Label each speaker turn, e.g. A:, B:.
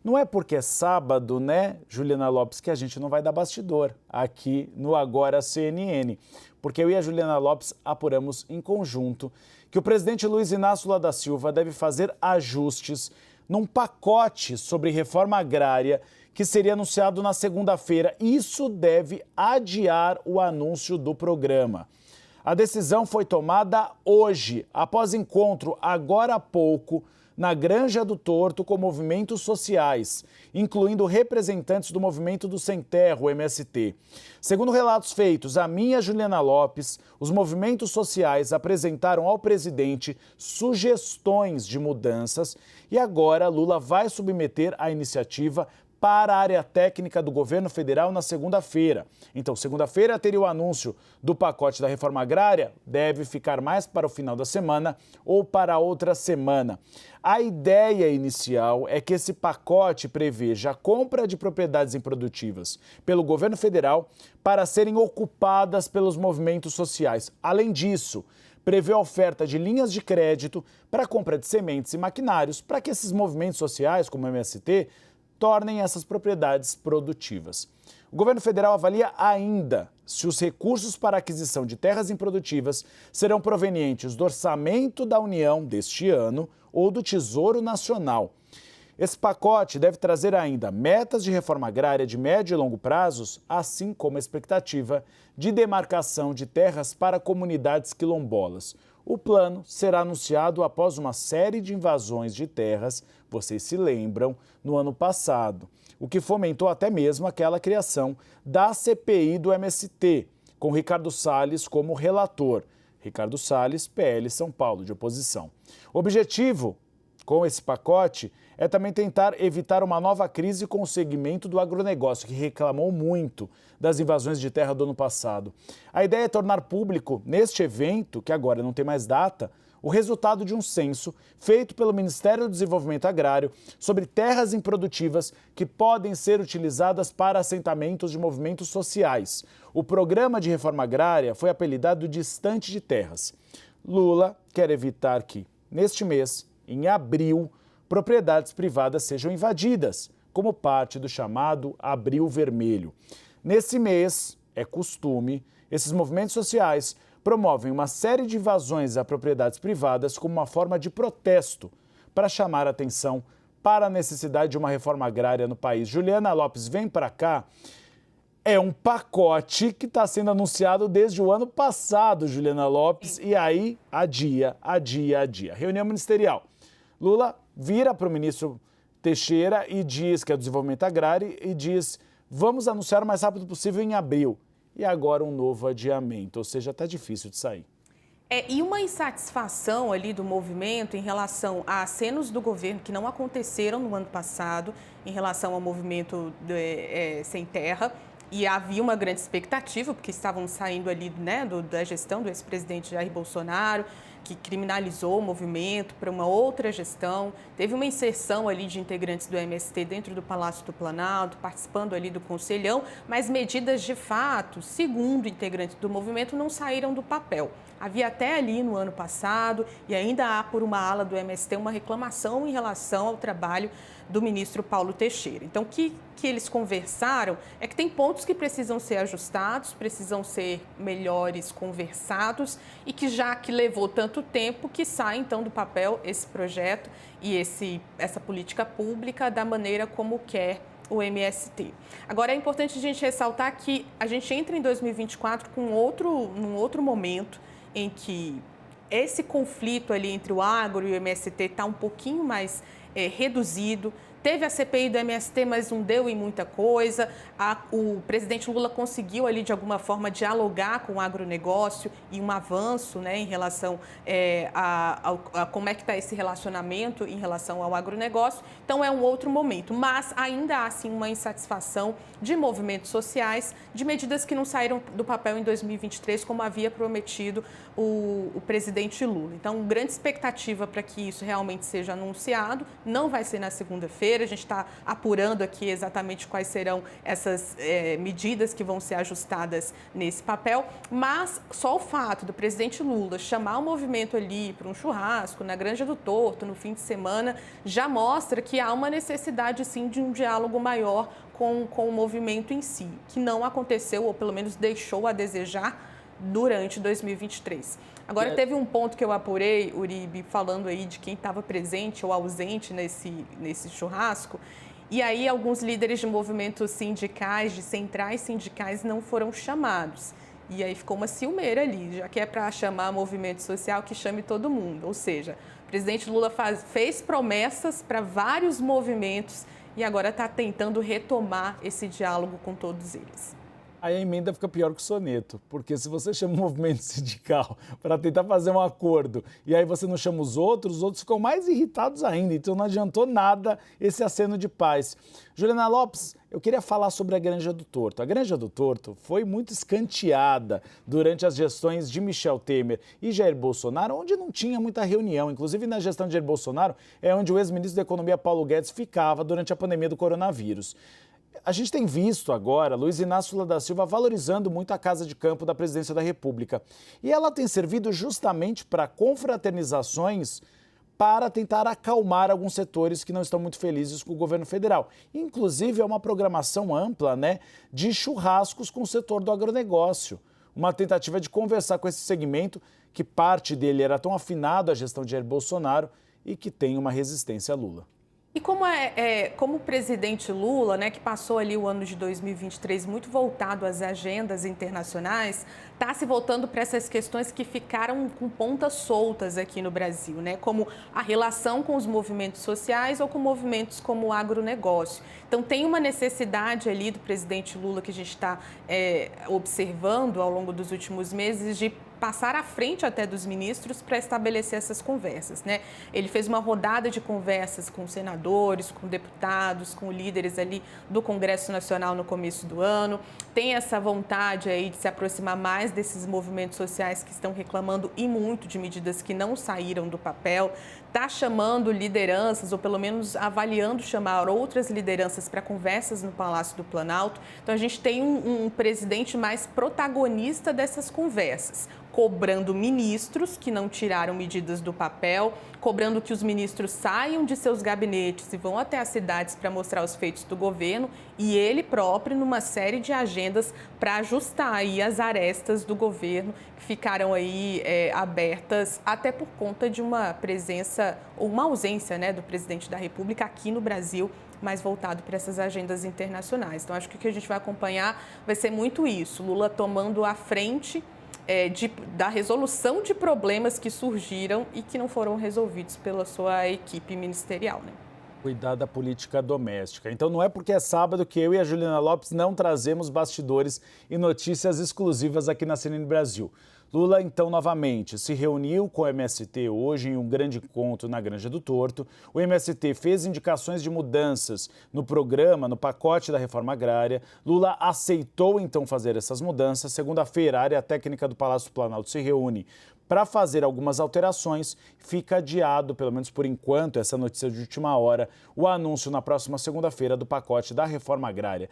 A: Não é porque é sábado, né, Juliana Lopes, que a gente não vai dar bastidor aqui no Agora CNN. Porque eu e a Juliana Lopes apuramos em conjunto que o presidente Luiz Inácio Lula da Silva deve fazer ajustes num pacote sobre reforma agrária que seria anunciado na segunda-feira. Isso deve adiar o anúncio do programa. A decisão foi tomada hoje, após encontro agora há pouco na Granja do Torto com movimentos sociais, incluindo representantes do Movimento do Sem Terra, o MST. Segundo relatos feitos a mim e a Juliana Lopes, os movimentos sociais apresentaram ao presidente sugestões de mudanças e agora Lula vai submeter a iniciativa para a área técnica do governo federal na segunda-feira. Então, segunda-feira teria o anúncio do pacote da reforma agrária, deve ficar mais para o final da semana ou para outra semana. A ideia inicial é que esse pacote preveja a compra de propriedades improdutivas pelo governo federal para serem ocupadas pelos movimentos sociais. Além disso, prevê a oferta de linhas de crédito para a compra de sementes e maquinários para que esses movimentos sociais, como o MST, tornem essas propriedades produtivas. O governo federal avalia ainda se os recursos para a aquisição de terras improdutivas serão provenientes do orçamento da União deste ano ou do Tesouro Nacional. Esse pacote deve trazer ainda metas de reforma agrária de médio e longo prazos, assim como a expectativa de demarcação de terras para comunidades quilombolas. O plano será anunciado após uma série de invasões de terras, vocês se lembram, no ano passado, o que fomentou até mesmo aquela criação da CPI do MST, com Ricardo Salles como relator. Ricardo Salles, PL São Paulo, de oposição. O objetivo com esse pacote é também tentar evitar uma nova crise com o segmento do agronegócio, que reclamou muito das invasões de terra do ano passado. A ideia é tornar público, neste evento, que agora não tem mais data, o resultado de um censo feito pelo Ministério do Desenvolvimento Agrário sobre terras improdutivas que podem ser utilizadas para assentamentos de movimentos sociais. O programa de reforma agrária foi apelidado de Estante de Terras. Lula quer evitar que, neste mês, em abril, propriedades privadas sejam invadidas, como parte do chamado Abril Vermelho. Nesse mês, é costume, esses movimentos sociais promovem uma série de invasões a propriedades privadas como uma forma de protesto para chamar a atenção para a necessidade de uma reforma agrária no país. Juliana Lopes, vem para cá. É um pacote que está sendo anunciado desde o ano passado, Juliana Lopes, e aí adia. Reunião ministerial. Lula vira para o ministro Teixeira e diz que é do desenvolvimento agrário e diz: vamos anunciar o mais rápido possível em abril. E agora um novo adiamento, ou seja, está difícil de sair.
B: E uma insatisfação ali do movimento em relação a acenos do governo que não aconteceram no ano passado, em relação ao movimento Sem Terra. E havia uma grande expectativa, porque estavam saindo ali, né, da gestão do ex-presidente Jair Bolsonaro, que criminalizou o movimento para uma outra gestão. Teve uma inserção ali de integrantes do MST dentro do Palácio do Planalto, participando ali do Conselhão, mas medidas de fato, segundo integrantes do movimento, não saíram do papel. Havia até ali no ano passado, e ainda há por uma ala do MST uma reclamação em relação ao trabalho do ministro Paulo Teixeira. Então, o que eles conversaram é que tem pontos que precisam ser ajustados, precisam ser melhores conversados e que já que levou tanto tempo que sai então do papel esse projeto e essa política pública da maneira como quer o MST. Agora, é importante a gente ressaltar que a gente entra em 2024 com num outro momento em que esse conflito ali entre o agro e o MST está um pouquinho mais reduzido. Teve a CPI do MST, mas não deu em muita coisa. O presidente Lula conseguiu ali, de alguma forma, dialogar com o agronegócio e um avanço, né, em relação a como é que está esse relacionamento em relação ao agronegócio. Então, é um outro momento. Mas ainda há, sim, uma insatisfação de movimentos sociais, de medidas que não saíram do papel em 2023, como havia prometido o presidente Lula. Então, grande expectativa para que isso realmente seja anunciado. Não vai ser na segunda-feira. segunda-feira. A gente está apurando aqui exatamente quais serão essas medidas que vão ser ajustadas nesse papel. Mas só o fato do presidente Lula chamar o movimento ali para um churrasco na Granja do Torto no fim de semana já mostra que há uma necessidade, sim, de um diálogo maior com o movimento em si, que não aconteceu, ou pelo menos deixou a desejar, durante 2023. Agora, teve um ponto que eu apurei, Uribe, falando aí de quem estava presente ou ausente nesse churrasco, e aí alguns líderes de movimentos sindicais, de centrais sindicais, não foram chamados. E aí ficou uma ciumeira ali, já que é para chamar movimento social, que chame todo mundo. Ou seja, o presidente Lula fez promessas para vários movimentos e agora está tentando retomar esse diálogo com todos eles.
A: Aí a emenda fica pior que o soneto, porque se você chama o movimento sindical para tentar fazer um acordo e aí você não chama os outros ficam mais irritados ainda, então não adiantou nada esse aceno de paz. Juliana Lopes, eu queria falar sobre a Granja do Torto. A Granja do Torto foi muito escanteada durante as gestões de Michel Temer e Jair Bolsonaro, onde não tinha muita reunião. Inclusive, na gestão de Jair Bolsonaro, é onde o ex-ministro da Economia, Paulo Guedes, ficava durante a pandemia do coronavírus. A gente tem visto agora Luiz Inácio Lula da Silva valorizando muito a Casa de Campo da Presidência da República. E ela tem servido justamente para confraternizações para tentar acalmar alguns setores que não estão muito felizes com o governo federal. Inclusive, é uma programação ampla, de churrascos com o setor do agronegócio. Uma tentativa de conversar com esse segmento, que parte dele era tão afinado à gestão de Jair Bolsonaro e que tem uma resistência a Lula.
B: E como o presidente Lula, que passou ali o ano de 2023 muito voltado às agendas internacionais, está se voltando para essas questões que ficaram com pontas soltas aqui no Brasil, como a relação com os movimentos sociais ou com movimentos como o agronegócio. Então, tem uma necessidade ali do presidente Lula que a gente está observando ao longo dos últimos meses de passar à frente até dos ministros para estabelecer essas conversas, Ele fez uma rodada de conversas com senadores, com deputados, com líderes ali do Congresso Nacional no começo do ano. Tem essa vontade aí de se aproximar mais desses movimentos sociais que estão reclamando e muito de medidas que não saíram do papel. Está chamando lideranças, ou pelo menos avaliando chamar outras lideranças para conversas no Palácio do Planalto. Então, a gente tem um presidente mais protagonista dessas conversas, cobrando ministros que não tiraram medidas do papel, cobrando que os ministros saiam de seus gabinetes e vão até as cidades para mostrar os feitos do governo, e ele próprio numa série de agendas para ajustar aí as arestas do governo que ficaram aí abertas até por conta de uma presença ou uma ausência do presidente da República aqui no Brasil, mais voltado para essas agendas internacionais. Então, acho que o que a gente vai acompanhar vai ser muito isso, Lula tomando a frente da resolução de problemas que surgiram e que não foram resolvidos pela sua equipe ministerial,
A: Cuidar da política doméstica. Então não é porque é sábado que eu e a Juliana Lopes não trazemos bastidores e notícias exclusivas aqui na CNN Brasil. Lula, então, novamente, se reuniu com o MST hoje em um grande encontro na Granja do Torto. O MST fez indicações de mudanças no programa, no pacote da reforma agrária. Lula aceitou, então, fazer essas mudanças. Segunda-feira, a área técnica do Palácio do Planalto se reúne para fazer algumas alterações. Fica adiado, pelo menos por enquanto, essa notícia de última hora, o anúncio na próxima segunda-feira do pacote da reforma agrária.